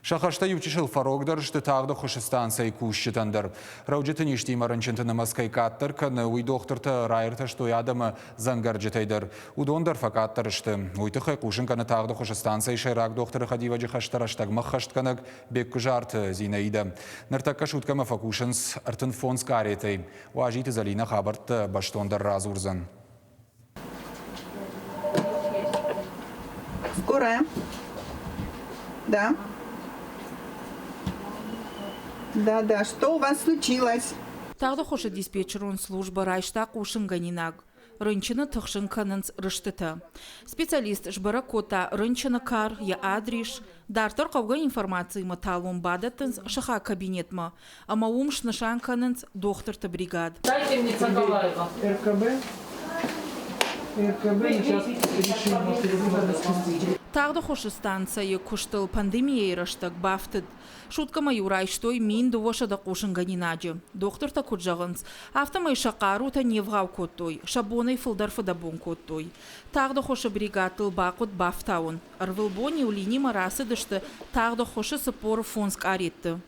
Шахашта ючишил фарогдар, что тагда хушистанция кущитандыр. Рауджитын ишти маранчынтыны маскай каттыр, каны уй доктырты райырты, что ядама зангарджитайдыр. Удондар факаттыр ішті. Уйтықай кушын каны тагда хушистанция шайрак докторы хадива жихаштараштаг махаштканыг бекку жарты зинаида. Ныртакка шуткама факушынс артын фонс каретай. Уажиты залина хабарт баштондар разурзан. Скорая? Да. Да, что у вас случилось? Тағды хошы диспетчерун служба райшта кушын ганинаг. Рынчыны тұқшын канынс рыштыты. Специалист жбара кота рынчыны кар, я адриш. Дартыр қауға информации ма талун бадатынс шаха кабинет ма. Ама умш нышан канынс докторты бригад. Дайте мне Цагалаева. РКБ сейчас решим. Тағды хошы станция күштіл пандемия рыштык бафтыд. Шутка маю райштой мин довоша да кушын ганинаджы. Доктор та куджағынс. Автомай шақару та невғау коттой. Шабонай фылдарфы да бон коттой. Тағды хошы бригатыл бақыт бафтауын. Арвылбони улини марасы дышты тағды хошы сыпоры фонск аретті.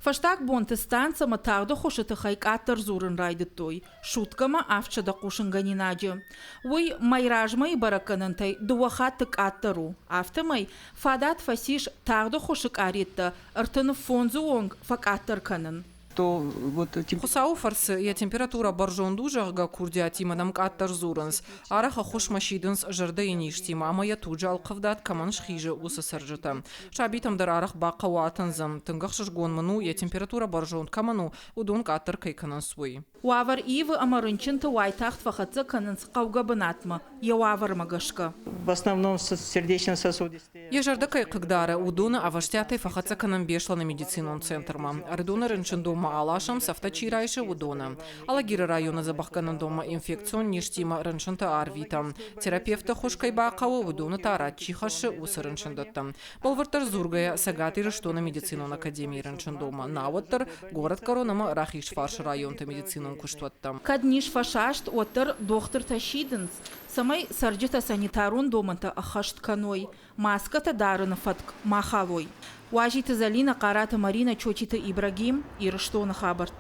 Фаштак бонты станция ма тағды хошы тахайк аттыр зурын райды той. Шутка ма авча да кушын ганинаджы. Ой майражмай бараканынтай дуахаттык аттыру. Автомай фадат фасиш тағды хошык аретті. Артыны фонзу онг фак аттыр канын. Хусау фарсы я температура баржон дужага курдиатима нам каттар зуранс. Араха хош машидынс жырда иништима, ама я туджал қывдат каман шхижы усы сыржыта. Шабитам дар арах бақа уатынзым. Тынгах шышгон мыну я температура баржон каману удон каттар кайканан свой. Уавар ивы амарынчынты уайтахт фахатсы канынс қауға бынатма. Я уавар магашка. В основном сердечно-сосудистые. Я жырда кайкагдары удона аваштятай фахатсы канан бешла на медицинон центрма. Ардона рынчын дома алашам сафтачи райши удона. Алагиры района забахканан дома инфекцион ништима рынчынта арвита. Терапевта хошкай бақауы удона тарат чихаши усы рынчындатта. Балвартар зургая сагаты рыштона медицинон академии рынчын дома. Наваттар город коронама рахиш фарш районта медицинон куштуатта. Кадниш фашашт отыр доктор ташидынс. Самай сарджита санитарун доманта ахашт каной. Маската дарына фатк махалой. Уажиты залина карата Марина Чочиты Ибрагим и Рыштона хабарта.